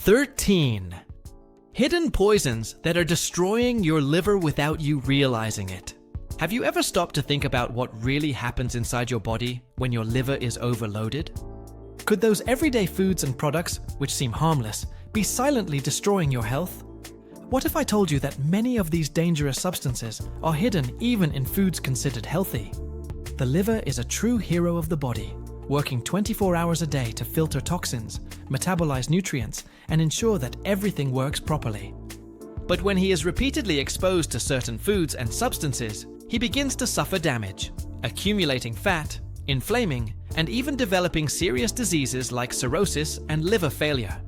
13. Hidden poisons that are destroying your liver without you realizing it. Have you ever stopped to think about what really happens inside your body when your liver is overloaded? Could those everyday foods and products, which seem harmless, be silently destroying your health? What if I told you that many of these dangerous substances are hidden even in foods considered healthy? The liver is a true hero of the body, working 24 hours a day to filter toxins, metabolize nutrients, and ensure that everything works properly. But when he is repeatedly exposed to certain foods and substances, he begins to suffer damage, accumulating fat, inflaming, and even developing serious diseases like cirrhosis and liver failure.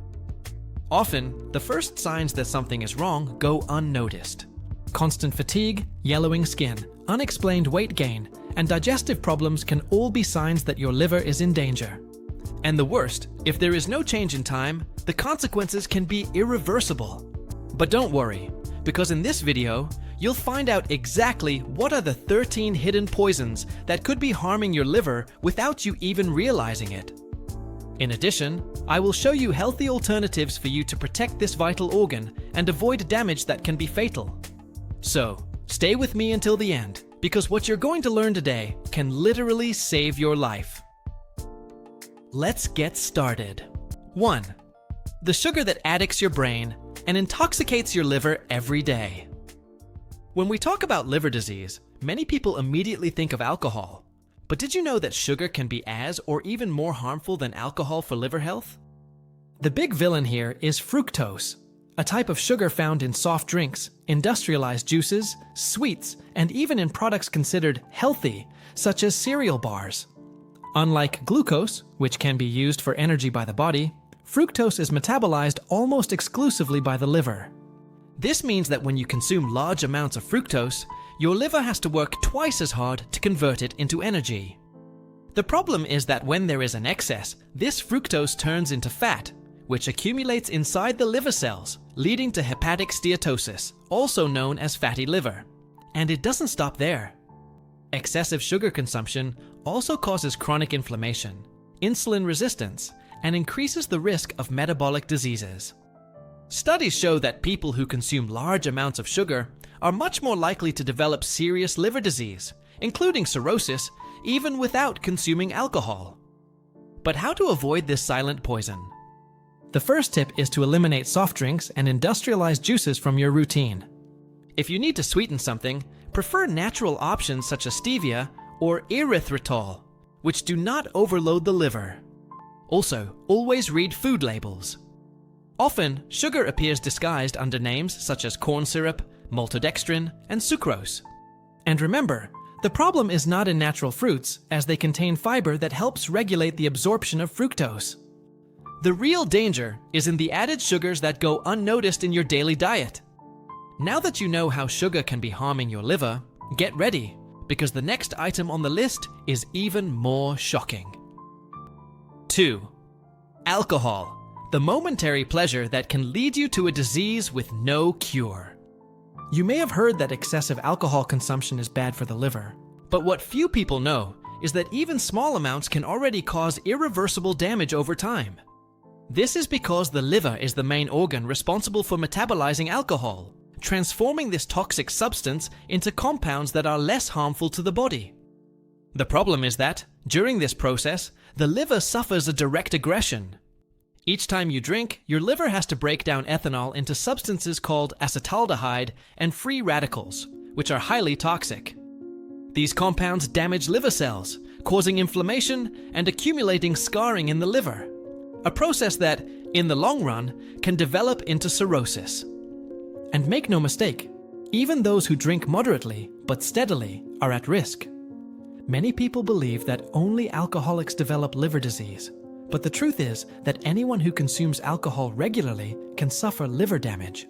Often, the first signs that something is wrong go unnoticed. Constant fatigue, yellowing skin, unexplained weight gain, and digestive problems can all be signs that your liver is in danger. And the worst, if there is no change in time, the consequences can be irreversible. But don't worry, because in this video, you'll find out exactly what are the 13 hidden poisons that could be harming your liver without you even realizing it. In addition, I will show you healthy alternatives for you to protect this vital organ and avoid damage that can be fatal. So, stay with me until the end, because what you're going to learn today can literally save your life. Let's get started. 1. The sugar that addicts your brain and intoxicates your liver every day. When we talk about liver disease, many people immediately think of alcohol. But did you know that sugar can be as or even more harmful than alcohol for liver health? The big villain here is fructose, a type of sugar found in soft drinks, industrialized juices, sweets, and even in products considered healthy, such as cereal bars. Unlike glucose, which can be used for energy by the body, fructose is metabolized almost exclusively by the liver. This means that when you consume large amounts of fructose, your liver has to work twice as hard to convert it into energy. The problem is that when there is an excess, this fructose turns into fat, which accumulates inside the liver cells, leading to hepatic steatosis, also known as fatty liver. And it doesn't stop there. Excessive sugar consumption also causes chronic inflammation, insulin resistance, and increases the risk of metabolic diseases. Studies show that people who consume large amounts of sugar are much more likely to develop serious liver disease, including cirrhosis, even without consuming alcohol. But how to avoid this silent poison? The first tip is to eliminate soft drinks and industrialized juices from your routine. If you need to sweeten something, prefer natural options such as stevia or erythritol, which do not overload the liver. Also, always read food labels. Often, sugar appears disguised under names such as corn syrup, maltodextrin, and sucrose. And remember, the problem is not in natural fruits, as they contain fiber that helps regulate the absorption of fructose. The real danger is in the added sugars that go unnoticed in your daily diet. Now that you know how sugar can be harming your liver, get ready, because the next item on the list is even more shocking. 2. Alcohol. The momentary pleasure that can lead you to a disease with no cure. You may have heard that excessive alcohol consumption is bad for the liver, but what few people know is that even small amounts can already cause irreversible damage over time. This is because the liver is the main organ responsible for metabolizing alcohol, transforming this toxic substance into compounds that are less harmful to the body. The problem is that, during this process, the liver suffers a direct aggression. Each time you drink, your liver has to break down ethanol into substances called acetaldehyde and free radicals, which are highly toxic. These compounds damage liver cells, causing inflammation and accumulating scarring in the liver, a process that, in the long run, can develop into cirrhosis. And make no mistake, even those who drink moderately but steadily are at risk. Many people believe that only alcoholics develop liver disease. But the truth is that anyone who consumes alcohol regularly can suffer liver damage.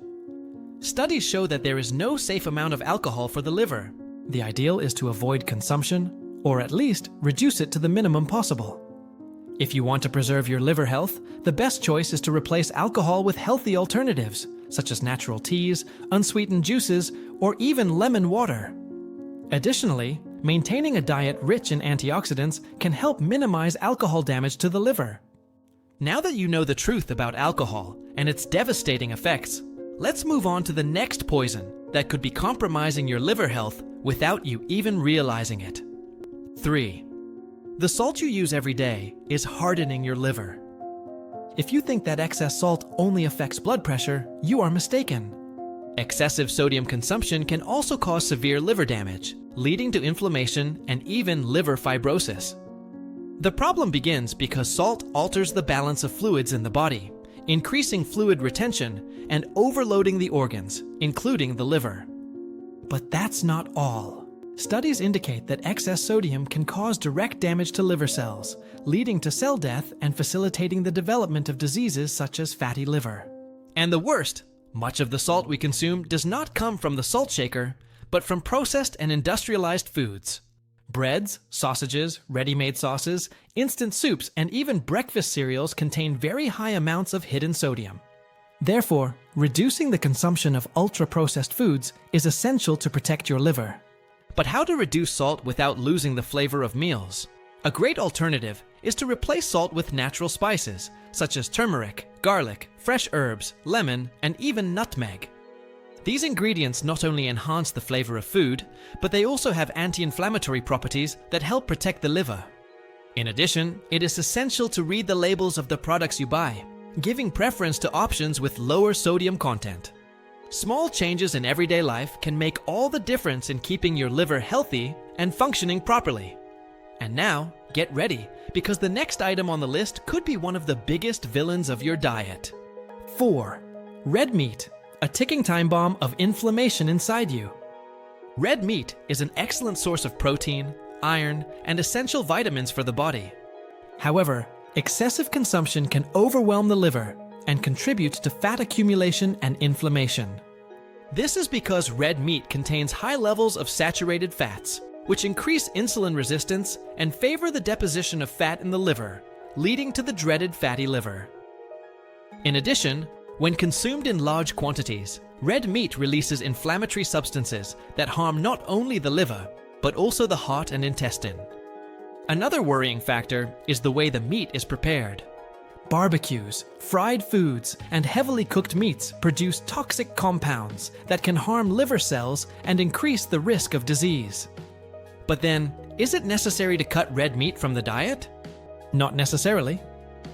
Studies show that there is no safe amount of alcohol for the liver. The ideal is to avoid consumption, or at least reduce it to the minimum possible. If you want to preserve your liver health, the best choice is to replace alcohol with healthy alternatives, such as natural teas, unsweetened juices, or even lemon water. Additionally, maintaining a diet rich in antioxidants can help minimize alcohol damage to the liver. Now that you know the truth about alcohol and its devastating effects, let's move on to the next poison that could be compromising your liver health without you even realizing it. 3. The salt you use every day is hardening your liver. If you think that excess salt only affects blood pressure, you are mistaken. Excessive sodium consumption can also cause severe liver damage, leading to inflammation and even liver fibrosis. The problem begins because salt alters the balance of fluids in the body, increasing fluid retention and overloading the organs, including the liver. But that's not all. Studies indicate that excess sodium can cause direct damage to liver cells, leading to cell death and facilitating the development of diseases such as fatty liver. And the worst, much of the salt we consume does not come from the salt shaker, but from processed and industrialized foods. Breads, sausages, ready-made sauces, instant soups, and even breakfast cereals contain very high amounts of hidden sodium. Therefore, reducing the consumption of ultra-processed foods is essential to protect your liver. But how to reduce salt without losing the flavor of meals? A great alternative is to replace salt with natural spices, such as turmeric, garlic, fresh herbs, lemon, and even nutmeg. These ingredients not only enhance the flavor of food, but they also have anti-inflammatory properties that help protect the liver. In addition, it is essential to read the labels of the products you buy, giving preference to options with lower sodium content. Small changes in everyday life can make all the difference in keeping your liver healthy and functioning properly. And now, get ready, because the next item on the list could be one of the biggest villains of your diet. 4. Red meat, a ticking time bomb of inflammation inside you. Red meat is an excellent source of protein, iron, and essential vitamins for the body. However, excessive consumption can overwhelm the liver and contribute to fat accumulation and inflammation. This is because red meat contains high levels of saturated fats, which increase insulin resistance and favor the deposition of fat in the liver, leading to the dreaded fatty liver. In addition, when consumed in large quantities, red meat releases inflammatory substances that harm not only the liver, but also the heart and intestine. Another worrying factor is the way the meat is prepared. Barbecues, fried foods, and heavily cooked meats produce toxic compounds that can harm liver cells and increase the risk of disease. But then, is it necessary to cut red meat from the diet? Not necessarily.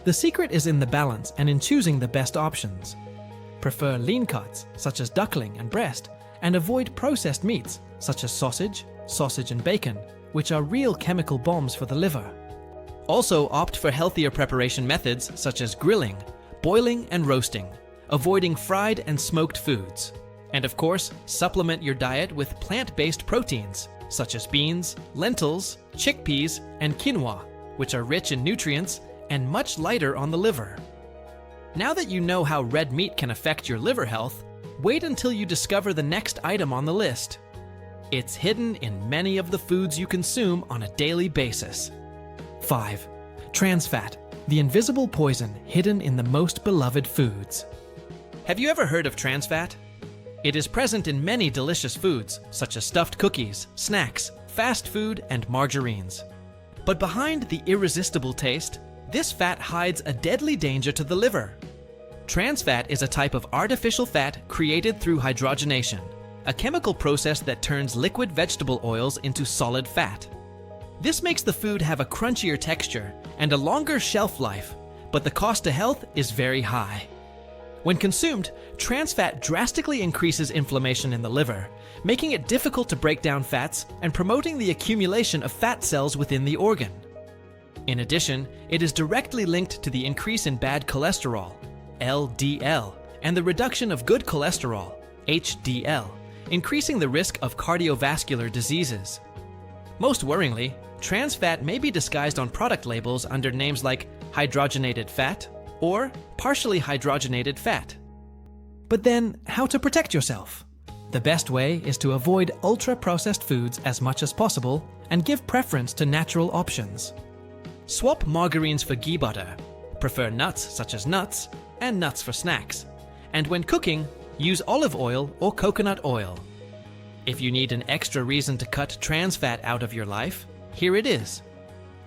The secret is in the balance and in choosing the best options. Prefer lean cuts, such as duckling and breast, and avoid processed meats, such as sausage and bacon, which are real chemical bombs for the liver. Also opt for healthier preparation methods such as grilling, boiling, and roasting, avoiding fried and smoked foods. And of course, supplement your diet with plant-based proteins such as beans, lentils, chickpeas, and quinoa, which are rich in nutrients and much lighter on the liver. Now that you know how red meat can affect your liver health, wait until you discover the next item on the list. It's hidden in many of the foods you consume on a daily basis. 5. Trans fat, the invisible poison hidden in the most beloved foods. Have you ever heard of trans fat? It is present in many delicious foods, such as stuffed cookies, snacks, fast food, and margarines. But behind the irresistible taste, this fat hides a deadly danger to the liver. Trans fat is a type of artificial fat created through hydrogenation, a chemical process that turns liquid vegetable oils into solid fat. This makes the food have a crunchier texture and a longer shelf life, but the cost to health is very high. When consumed, trans fat drastically increases inflammation in the liver, making it difficult to break down fats and promoting the accumulation of fat cells within the organ. In addition, it is directly linked to the increase in bad cholesterol, LDL, and the reduction of good cholesterol, HDL, increasing the risk of cardiovascular diseases. Most worryingly, trans fat may be disguised on product labels under names like hydrogenated fat or partially hydrogenated fat. But then, how to protect yourself? The best way is to avoid ultra-processed foods as much as possible and give preference to natural options. Swap margarines for ghee butter. Prefer nuts such as nuts and nuts for snacks. And when cooking, use olive oil or coconut oil. If you need an extra reason to cut trans fat out of your life, here it is.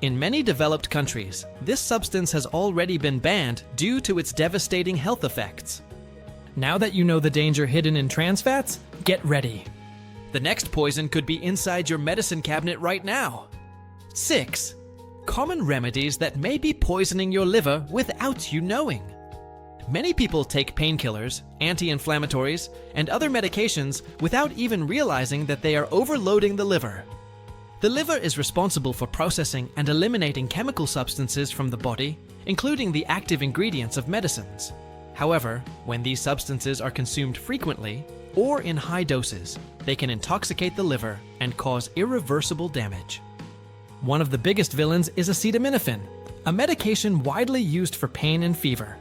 In many developed countries, this substance has already been banned due to its devastating health effects. Now that you know the danger hidden in trans fats, get ready. The next poison could be inside your medicine cabinet right now. 6. Common remedies that may be poisoning your liver without you knowing. Many people take painkillers, anti-inflammatories, and other medications without even realizing that they are overloading the liver. The liver is responsible for processing and eliminating chemical substances from the body, including the active ingredients of medicines. However, when these substances are consumed frequently or in high doses, they can intoxicate the liver and cause irreversible damage. One of the biggest villains is acetaminophen, a medication widely used for pain and fever.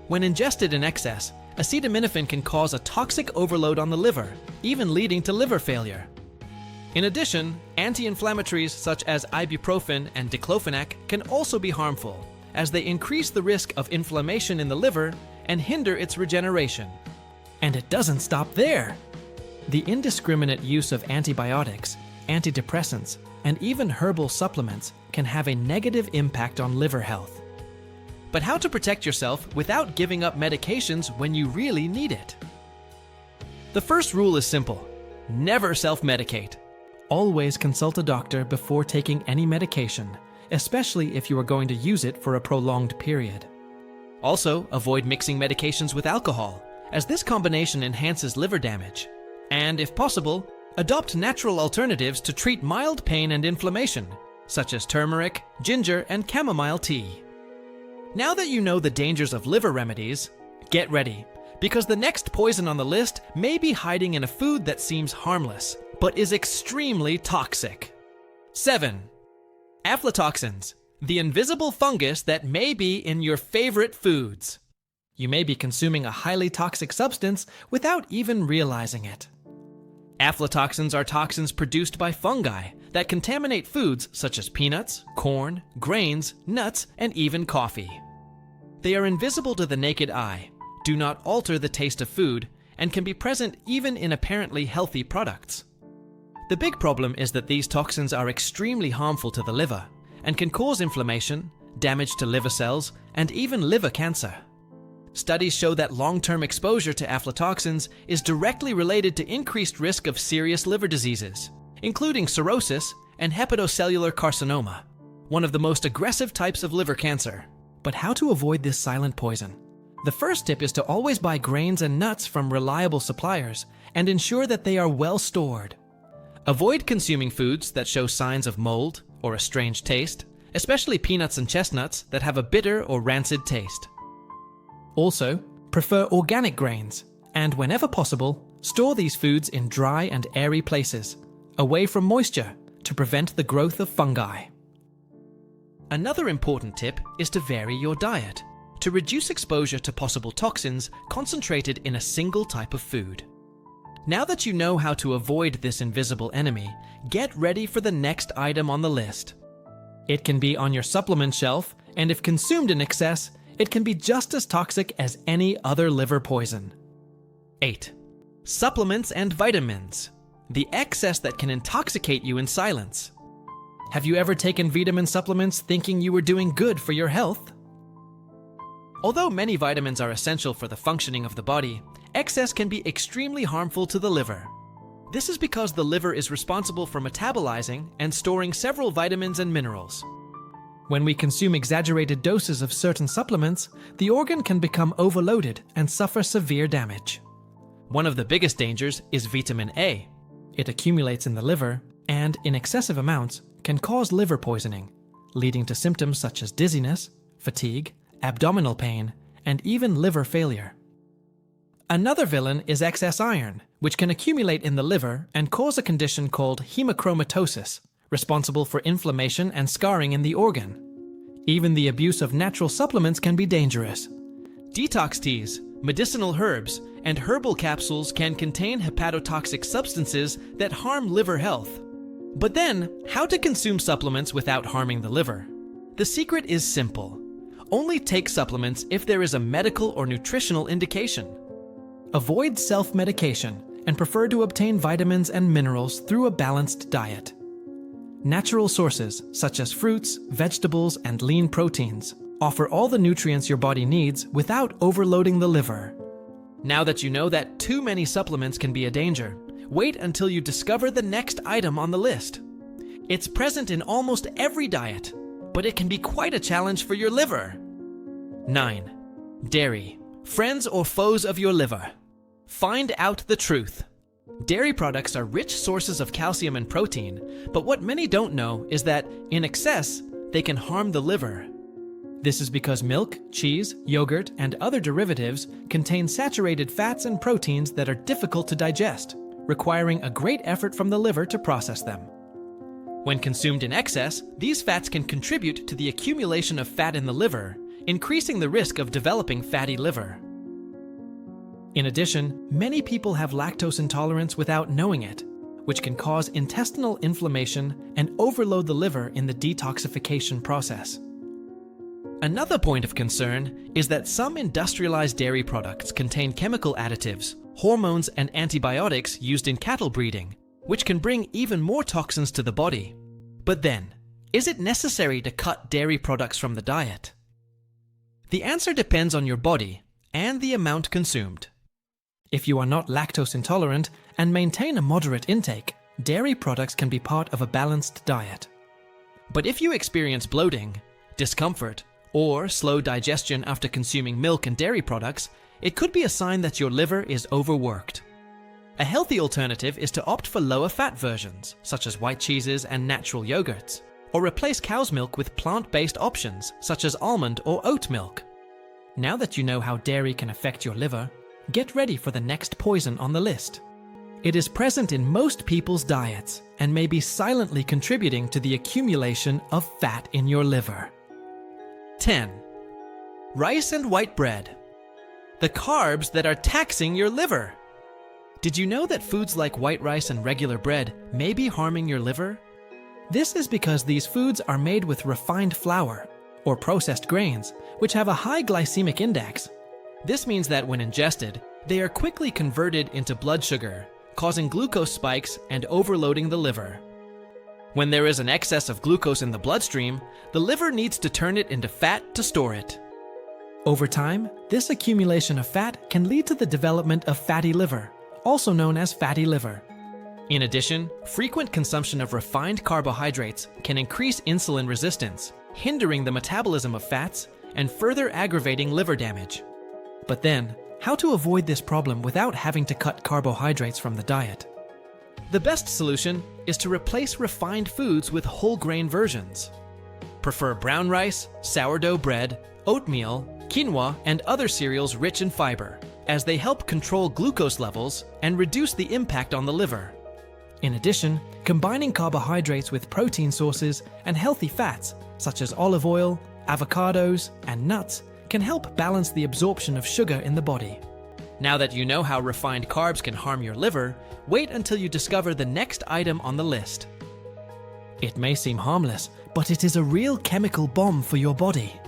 When ingested in excess, acetaminophen can cause a toxic overload on the liver, even leading to liver failure. In addition, anti-inflammatories such as ibuprofen and diclofenac can also be harmful, as they increase the risk of inflammation in the liver and hinder its regeneration. And it doesn't stop there. The indiscriminate use of antibiotics, antidepressants, and even herbal supplements can have a negative impact on liver health. But how to protect yourself without giving up medications when you really need it? The first rule is simple: never self-medicate. Always consult a doctor before taking any medication, especially if you are going to use it for a prolonged period. Also, avoid mixing medications with alcohol, as this combination enhances liver damage. And if possible, adopt natural alternatives to treat mild pain and inflammation, such as turmeric, ginger, and chamomile tea. Now that you know the dangers of liver remedies, get ready, because the next poison on the list may be hiding in a food that seems harmless, but is extremely toxic. 7. Aflatoxins, the invisible fungus that may be in your favorite foods. You may be consuming a highly toxic substance without even realizing it. Aflatoxins are toxins produced by fungi that contaminate foods such as peanuts, corn, grains, nuts, and even coffee. They are invisible to the naked eye, do not alter the taste of food, and can be present even in apparently healthy products. The big problem is that these toxins are extremely harmful to the liver and can cause inflammation, damage to liver cells, and even liver cancer. Studies show that long-term exposure to aflatoxins is directly related to increased risk of serious liver diseases, including cirrhosis and hepatocellular carcinoma, one of the most aggressive types of liver cancer. But how to avoid this silent poison? The first tip is to always buy grains and nuts from reliable suppliers and ensure that they are well stored. Avoid consuming foods that show signs of mold or a strange taste, especially peanuts and chestnuts that have a bitter or rancid taste. Also, prefer organic grains, and whenever possible, store these foods in dry and airy places, away from moisture, to prevent the growth of fungi. Another important tip is to vary your diet, to reduce exposure to possible toxins concentrated in a single type of food. Now that you know how to avoid this invisible enemy, get ready for the next item on the list. It can be on your supplement shelf, and if consumed in excess, it can be just as toxic as any other liver poison. 8. Supplements and vitamins, the excess that can intoxicate you in silence. Have you ever taken vitamin supplements thinking you were doing good for your health? Although many vitamins are essential for the functioning of the body, excess can be extremely harmful to the liver. This is because the liver is responsible for metabolizing and storing several vitamins and minerals. When we consume exaggerated doses of certain supplements, the organ can become overloaded and suffer severe damage. One of the biggest dangers is vitamin A. It accumulates in the liver and, in excessive amounts, can cause liver poisoning, leading to symptoms such as dizziness, fatigue, abdominal pain, and even liver failure. Another villain is excess iron, which can accumulate in the liver and cause a condition called hemochromatosis, responsible for inflammation and scarring in the organ. Even the abuse of natural supplements can be dangerous. Detox teas, medicinal herbs, and herbal capsules can contain hepatotoxic substances that harm liver health. But then, how to consume supplements without harming the liver? The secret is simple. Only take supplements if there is a medical or nutritional indication. Avoid self-medication and prefer to obtain vitamins and minerals through a balanced diet. Natural sources, such as fruits, vegetables, and lean proteins, offer all the nutrients your body needs without overloading the liver. Now that you know that too many supplements can be a danger, wait until you discover the next item on the list. It's present in almost every diet, but it can be quite a challenge for your liver. 9. Dairy. Friends or foes of your liver? Find out the truth. Dairy products are rich sources of calcium and protein, but what many don't know is that, in excess, they can harm the liver. This is because milk, cheese, yogurt, and other derivatives contain saturated fats and proteins that are difficult to digest, requiring a great effort from the liver to process them. When consumed in excess, these fats can contribute to the accumulation of fat in the liver, increasing the risk of developing fatty liver. In addition, many people have lactose intolerance without knowing it, which can cause intestinal inflammation and overload the liver in the detoxification process. Another point of concern is that some industrialized dairy products contain chemical additives, hormones, and antibiotics used in cattle breeding, which can bring even more toxins to the body. But then, is it necessary to cut dairy products from the diet? The answer depends on your body and the amount consumed. If you are not lactose intolerant and maintain a moderate intake, dairy products can be part of a balanced diet. But if you experience bloating, discomfort, or slow digestion after consuming milk and dairy products, it could be a sign that your liver is overworked. A healthy alternative is to opt for lower fat versions, such as white cheeses and natural yogurts, or replace cow's milk with plant-based options, such as almond or oat milk. Now that you know how dairy can affect your liver, get ready for the next poison on the list. It is present in most people's diets and may be silently contributing to the accumulation of fat in your liver. 10. Rice and white bread. The carbs that are taxing your liver. Did you know that foods like white rice and regular bread may be harming your liver? This is because these foods are made with refined flour, or processed grains, which have a high glycemic index. This means that when ingested, they are quickly converted into blood sugar, causing glucose spikes and overloading the liver. When there is an excess of glucose in the bloodstream, the liver needs to turn it into fat to store it. Over time, this accumulation of fat can lead to the development of fatty liver, also known as fatty liver. In addition, frequent consumption of refined carbohydrates can increase insulin resistance, hindering the metabolism of fats and further aggravating liver damage. But then, how to avoid this problem without having to cut carbohydrates from the diet? The best solution is to replace refined foods with whole grain versions. Prefer brown rice, sourdough bread, oatmeal, quinoa, and other cereals rich in fiber, as they help control glucose levels and reduce the impact on the liver. In addition, combining carbohydrates with protein sources and healthy fats, such as olive oil, avocados, and nuts, can help balance the absorption of sugar in the body. Now that you know how refined carbs can harm your liver, wait until you discover the next item on the list. It may seem harmless, but it is a real chemical bomb for your body.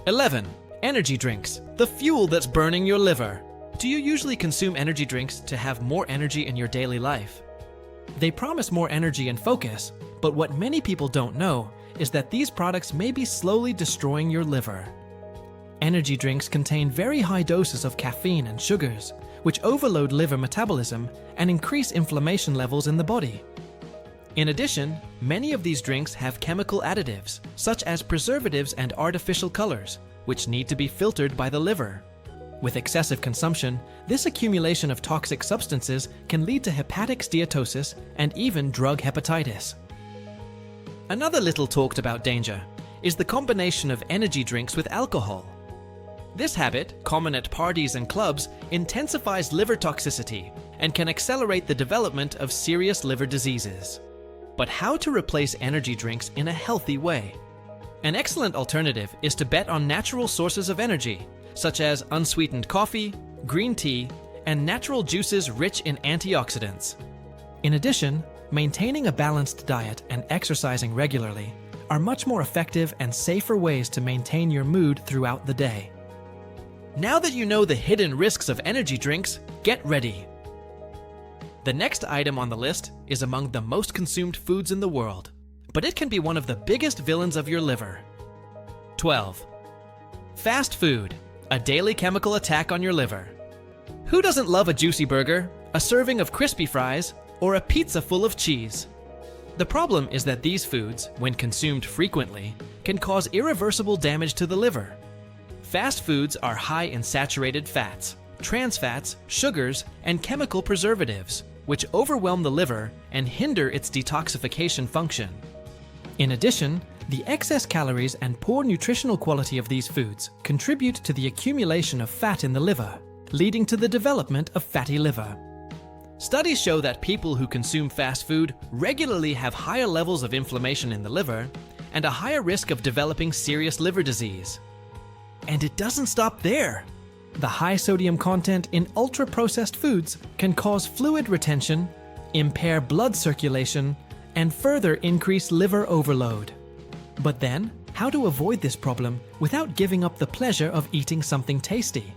11. Energy drinks, the fuel that's burning your liver. Do you usually consume energy drinks to have more energy in your daily life? They promise more energy and focus, but what many people don't know is that these products may be slowly destroying your liver. Energy drinks contain very high doses of caffeine and sugars, which overload liver metabolism and increase inflammation levels in the body. In addition, many of these drinks have chemical additives, such as preservatives and artificial colors, which need to be filtered by the liver. With excessive consumption, this accumulation of toxic substances can lead to hepatic steatosis and even drug hepatitis. Another little talked about danger is the combination of energy drinks with alcohol. This habit, common at parties and clubs, intensifies liver toxicity and can accelerate the development of serious liver diseases. But how to replace energy drinks in a healthy way? An excellent alternative is to bet on natural sources of energy, such as unsweetened coffee, green tea, and natural juices rich in antioxidants. In addition, maintaining a balanced diet and exercising regularly are much more effective and safer ways to maintain your mood throughout the day. Now that you know the hidden risks of energy drinks, get ready. The next item on the list is among the most consumed foods in the world: but it can be one of the biggest villains of your liver. 12. Fast food, a daily chemical attack on your liver. Who doesn't love a juicy burger, a serving of crispy fries, or a pizza full of cheese? The problem is that these foods, when consumed frequently, can cause irreversible damage to the liver. Fast foods are high in saturated fats, trans fats, sugars, and chemical preservatives, which overwhelm the liver and hinder its detoxification function. In addition, the excess calories and poor nutritional quality of these foods contribute to the accumulation of fat in the liver, leading to the development of fatty liver. Studies show that people who consume fast food regularly have higher levels of inflammation in the liver and a higher risk of developing serious liver disease. And it doesn't stop there. The high sodium content in ultra-processed foods can cause fluid retention, impair blood circulation, and further increase liver overload. But then, how to avoid this problem without giving up the pleasure of eating something tasty?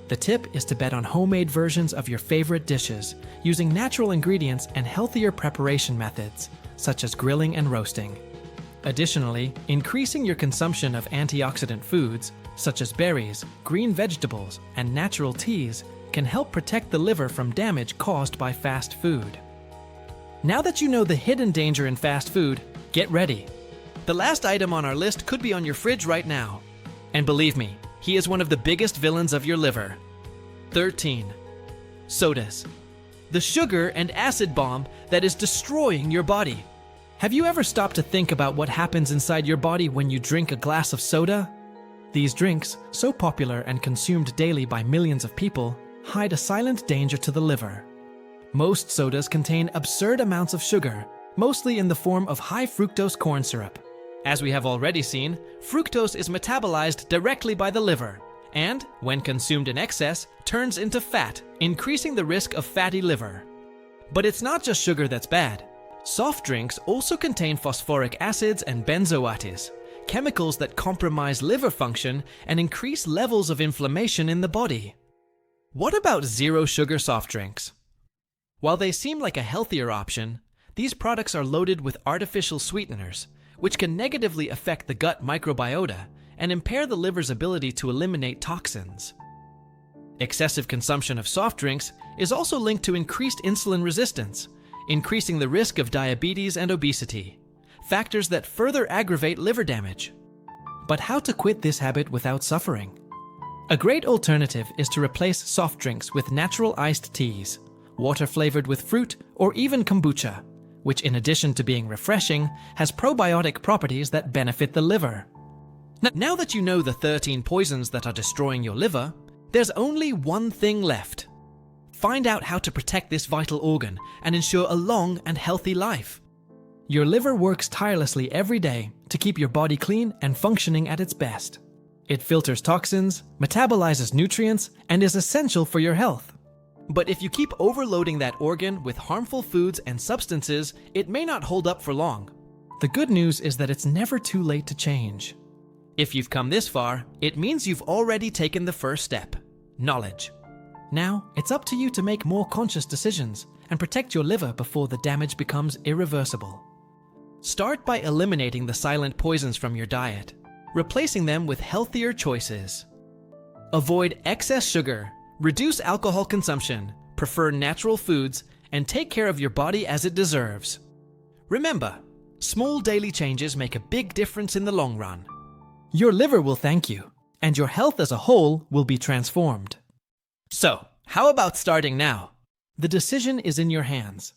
The tip is to bet on homemade versions of your favorite dishes, using natural ingredients and healthier preparation methods, such as grilling and roasting. Additionally, increasing your consumption of antioxidant foods, such as berries, green vegetables, and natural teas, can help protect the liver from damage caused by fast food. Now that you know the hidden danger in fast food, get ready. The last item on our list could be on your fridge right now. And believe me, he is one of the biggest villains of your liver. 13. Sodas. The sugar and acid bomb that is destroying your body. Have you ever stopped to think about what happens inside your body when you drink a glass of soda? These drinks, so popular and consumed daily by millions of people, hide a silent danger to the liver. Most sodas contain absurd amounts of sugar, mostly in the form of high fructose corn syrup. As we have already seen, fructose is metabolized directly by the liver, and, when consumed in excess, turns into fat, increasing the risk of fatty liver. But it's not just sugar that's bad. Soft drinks also contain phosphoric acids and benzoates, chemicals that compromise liver function and increase levels of inflammation in the body. What about zero-sugar soft drinks? While they seem like a healthier option, these products are loaded with artificial sweeteners, which can negatively affect the gut microbiota and impair the liver's ability to eliminate toxins. Excessive consumption of soft drinks is also linked to increased insulin resistance, increasing the risk of diabetes and obesity, factors that further aggravate liver damage. But how to quit this habit without suffering? A great alternative is to replace soft drinks with natural iced teas, water flavored with fruit, or even kombucha, which in addition to being refreshing, has probiotic properties that benefit the liver. Now that you know the 13 poisons that are destroying your liver, there's only one thing left. Find out how to protect this vital organ and ensure a long and healthy life. Your liver works tirelessly every day to keep your body clean and functioning at its best. It filters toxins, metabolizes nutrients, and is essential for your health. But if you keep overloading that organ with harmful foods and substances, it may not hold up for long. The good news is that it's never too late to change. If you've come this far, it means you've already taken the first step: knowledge. Now, it's up to you to make more conscious decisions and protect your liver before the damage becomes irreversible. Start by eliminating the silent poisons from your diet, replacing them with healthier choices. Avoid excess sugar, reduce alcohol consumption, prefer natural foods, and take care of your body as it deserves. Remember, small daily changes make a big difference in the long run. Your liver will thank you, and your health as a whole will be transformed. So, how about starting now? The decision is in your hands.